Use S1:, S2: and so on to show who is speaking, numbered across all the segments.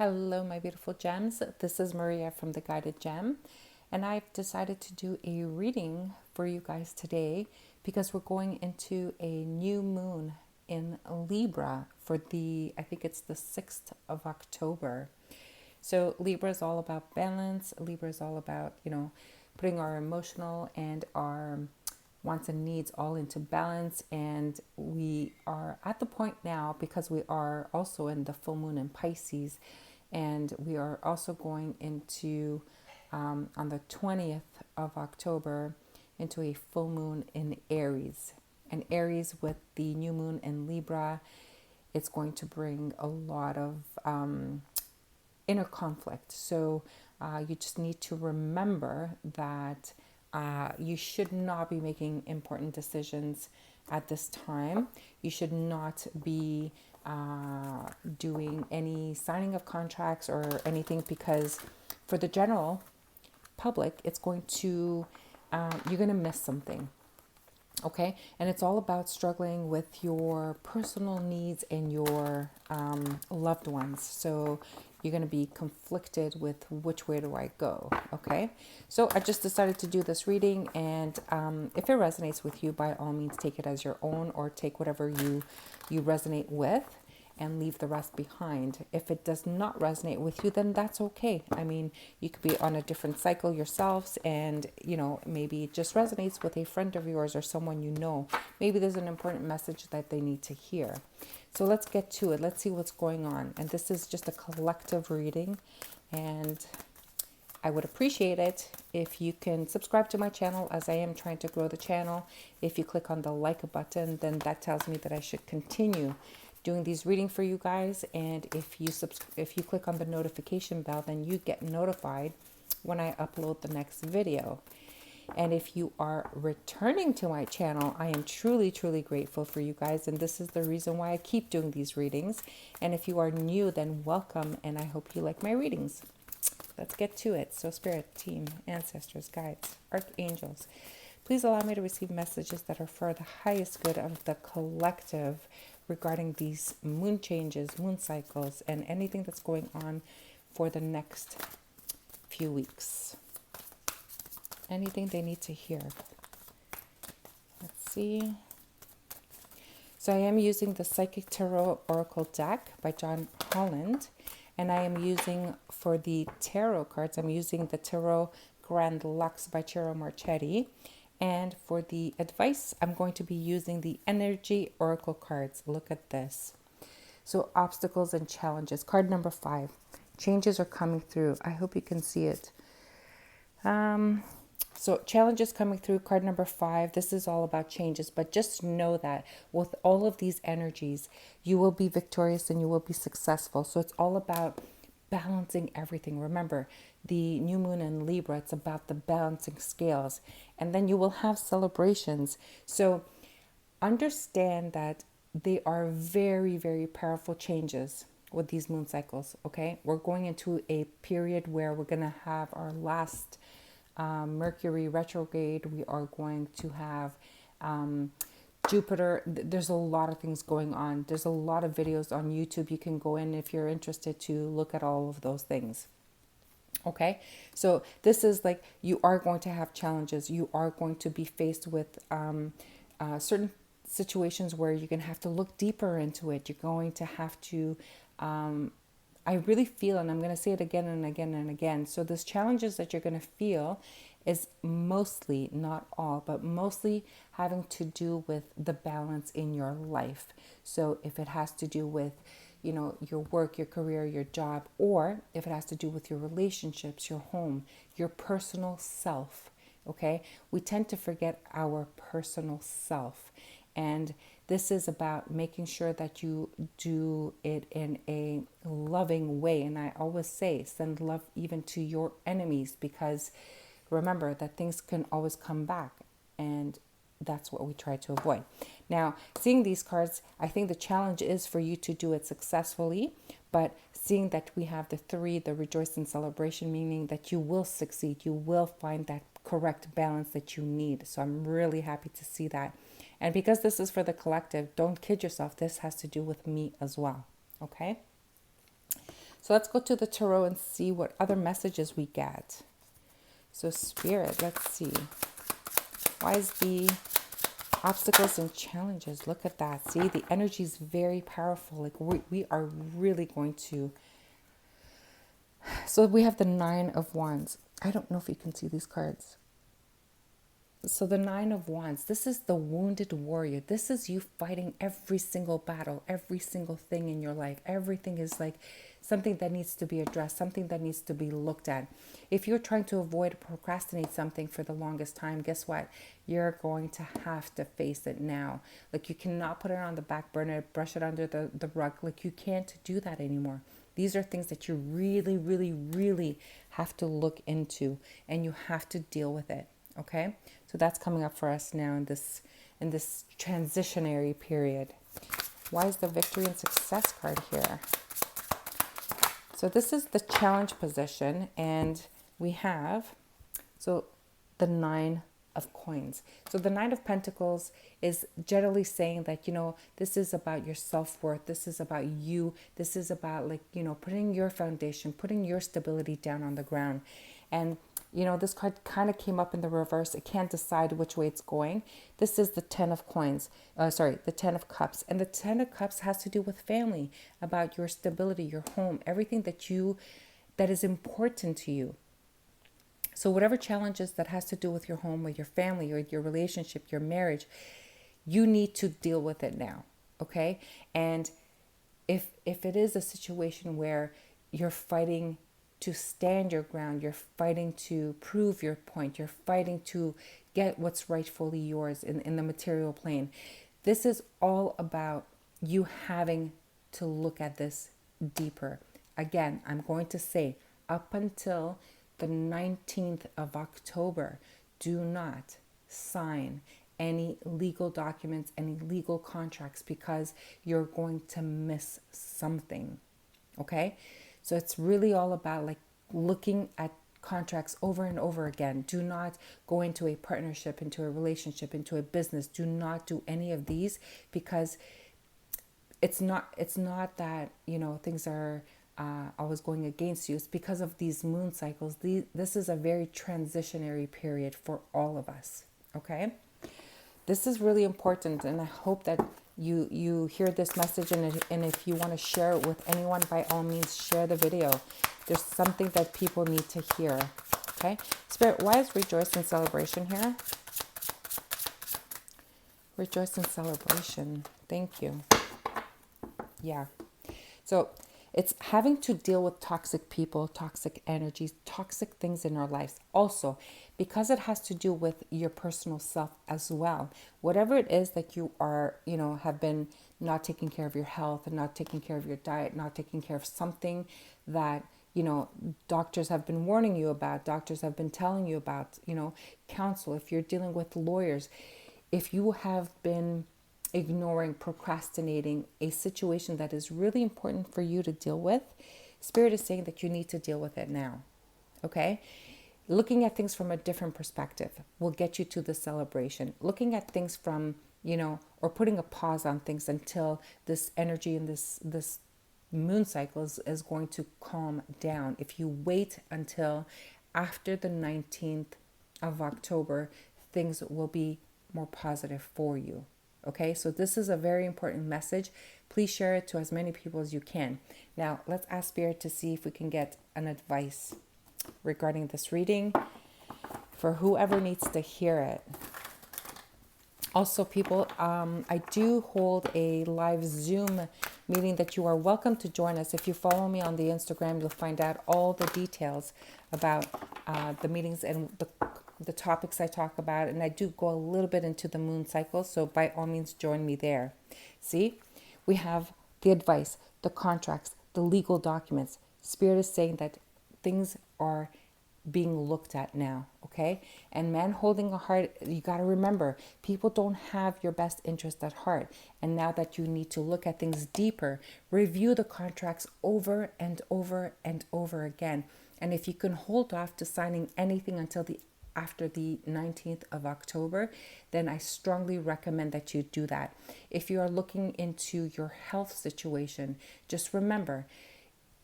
S1: Hello, my beautiful gems. This is Maria from the Guided Gem, and I've decided to do a reading for you guys today because we're going into a new moon in Libra for I think it's the 6th of October. So, Libra is all about balance. Libra is all about, putting our emotional and our wants and needs all into balance. And we are at the point now because we are also in the full moon in Pisces, and we are also going into on the 20th of October into a full moon in Aries. And Aries with the new moon in Libra, it's going to bring a lot of inner conflict. So you just need to remember that you should not be making important decisions at this time. You should not be doing any signing of contracts or anything, because for the general public, it's going to, you're going to miss something. Okay. And it's all about struggling with your personal needs and your loved ones. So you're going to be conflicted with which way do I go. Okay. So I just decided to do this reading. And if it resonates with you, by all means, take it as your own, or take whatever you resonate with and leave the rest behind. If it does not resonate with you, then that's okay. I mean, you could be on a different cycle yourselves, and maybe it just resonates with a friend of yours or someone you know. Maybe there's an important message that they need to hear. So let's get to it. Let's see what's going on. And this is just a collective reading, and I would appreciate it if you can subscribe to my channel, as I am trying to grow the channel. If you click on the like button, then that tells me that I should continue doing these readings for you guys. And if you click on the notification bell, then you get notified when I upload the next video. And if you are returning to my channel, I am truly, truly grateful for you guys. And this is the reason why I keep doing these readings. And if you are new, then welcome. And I hope you like my readings. Let's get to it. So spirit, team, ancestors, guides, archangels, please allow me to receive messages that are for the highest good of the collective regarding these moon changes, moon cycles, and anything that's going on for the next few weeks. Anything they need to hear. Let's see. So I am using the Psychic Tarot Oracle deck by John Holland. And I am using, for the tarot cards, I'm using the Tarot Grand Luxe by Ciro Marchetti. And for the advice, I'm going to be using the Energy Oracle cards. Look at this. So obstacles and challenges. Card number 5. Changes are coming through. I hope you can see it. So challenges coming through, card number 5. This is all about changes, but just know that with all of these energies, you will be victorious and you will be successful. So it's all about balancing everything. Remember, the new moon in Libra, it's about the balancing scales. And then you will have celebrations. So understand that they are very, very powerful changes with these moon cycles, okay? We're going into a period where we're going to have our last Mercury retrograde. We are going to have Jupiter. There's a lot of things going on. There's a lot of videos on YouTube. You can go in if you're interested to look at all of those things. Okay, so this is like, you are going to have challenges. You are going to be faced with certain situations where you're going to have to look deeper into it. You're going to have to I really feel, and I'm going to say it again and again and again. So those challenges that you're going to feel is mostly, not all, but mostly having to do with the balance in your life. So if it has to do with, your work, your career, your job, or if it has to do with your relationships, your home, your personal self, okay? We tend to forget our personal self. And this is about making sure that you do it in a loving way. And I always say, send love even to your enemies, because remember that things can always come back. And that's what we try to avoid. Now, seeing these cards, I think the challenge is for you to do it successfully. But seeing that we have the 3, the rejoice and celebration, meaning that you will succeed. You will find that correct balance that you need. So I'm really happy to see that. And because this is for the collective, don't kid yourself. This has to do with me as well. Okay? So let's go to the tarot and see what other messages we get. So Spirit, let's see. Why is the obstacles and challenges? Look at that. See, the energy is very powerful. Like we are really going to. So we have the Nine of Wands. I don't know if you can see these cards. So the Nine of Wands, this is the wounded warrior. This is you fighting every single battle, every single thing in your life. Everything is like something that needs to be addressed, something that needs to be looked at. If you're trying to avoid, procrastinate something for the longest time, guess what? You're going to have to face it now. Like you cannot put it on the back burner, brush it under the rug. Like you can't do that anymore. These are things that you really, really, really have to look into, and you have to deal with it. Okay, so that's coming up for us now in this transitionary period. Why is the victory and success card here? So this is the challenge position, and we have the Nine of Coins. So the Nine of Pentacles is generally saying that, this is about your self-worth. This is about you. This is about putting your foundation, putting your stability down on the ground. And this card kind of came up in the reverse. It can't decide which way it's going. This is the Ten of Coins. The Ten of Cups. And the Ten of Cups has to do with family, about your stability, your home, everything that is important to you. So whatever challenges that has to do with your home or your family or your relationship, your marriage, you need to deal with it now, okay? And if it is a situation where you're fighting to stand your ground, you're fighting to prove your point, you're fighting to get what's rightfully yours in the material plane, this is all about you having to look at this deeper. Again, I'm going to say up until the 19th of October, do not sign any legal documents, any legal contracts, because you're going to miss something. Okay? So it's really all about looking at contracts over and over again. Do not go into a partnership, into a relationship, into a business. Do not do any of these, because it's not that, things are always going against you. It's because of these moon cycles. This is a very transitionary period for all of us. Okay? This is really important, and I hope that you hear this message, and if you want to share it with anyone, by all means, share the video. There's something that people need to hear. Okay? Spirit, why is rejoice and celebration here? Rejoice and celebration. Thank you. Yeah. So it's having to deal with toxic people, toxic energies, toxic things in our lives. Also, because it has to do with your personal self as well. Whatever it is that you are, have been not taking care of your health and not taking care of your diet, not taking care of something that, doctors have been warning you about, doctors have been telling you about, counsel, if you're dealing with lawyers, if you have been ignoring, procrastinating a situation that is really important for you to deal with, Spirit is saying that you need to deal with it now. Okay? Looking at things from a different perspective will get you to the celebration. Looking at things from, or putting a pause on things until this energy and this moon cycle is going to calm down. If you wait until after the 19th of October, things will be more positive for you. Okay, so this is a very important message. Please share it to as many people as you can. Now, let's ask Spirit to see if we can get an advice regarding this reading for whoever needs to hear it. Also, people, I do hold a live Zoom meeting that you are welcome to join us. If you follow me on the Instagram, you'll find out all the details about the meetings and the topics I talk about, and I do go a little bit into the moon cycle, so by all means join me there. See, we have the advice, the contracts, the legal documents. Spirit is saying that things are being looked at now, okay? And man holding a heart, you got to remember, people don't have your best interest at heart. And now that you need to look at things deeper, review the contracts over and over and over again. And if you can hold off to signing anything until after the 19th of October, then I strongly recommend that you do that. If you are looking into your health situation, just remember,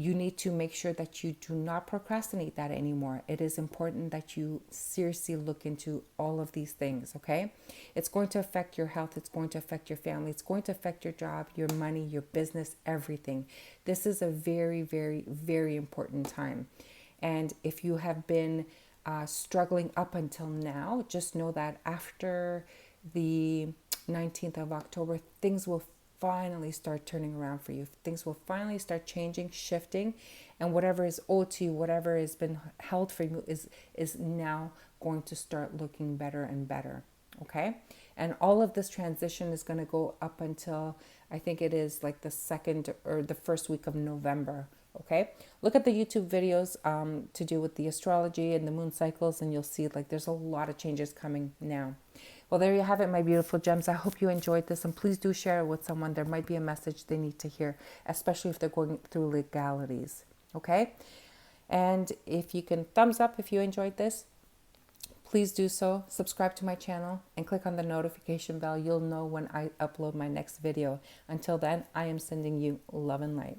S1: you need to make sure that you do not procrastinate that anymore. It is important that you seriously look into all of these things, okay? It's going to affect your health. It's going to affect your family. It's going to affect your job, your money, your business, everything. This is a very, very, very important time. And if you have been struggling up until now, just know that after the 19th of October, things will finally start turning around for you. Things will finally start changing, shifting, and whatever is owed to you, whatever has been held for you is now going to start looking better and better. Okay? And all of this transition is going to go up until I think it is like the second or the first week of November. Okay, look at the YouTube videos to do with the astrology and the moon cycles, and you'll see like there's a lot of changes coming now. Well, there you have it, my beautiful gems. I hope you enjoyed this, and please do share it with someone. There might be a message they need to hear, especially if they're going through legalities. Okay, and if you can thumbs up if you enjoyed this, please do so. Subscribe to my channel and click on the notification bell. You'll know when I upload my next video. Until then, I am sending you love and light.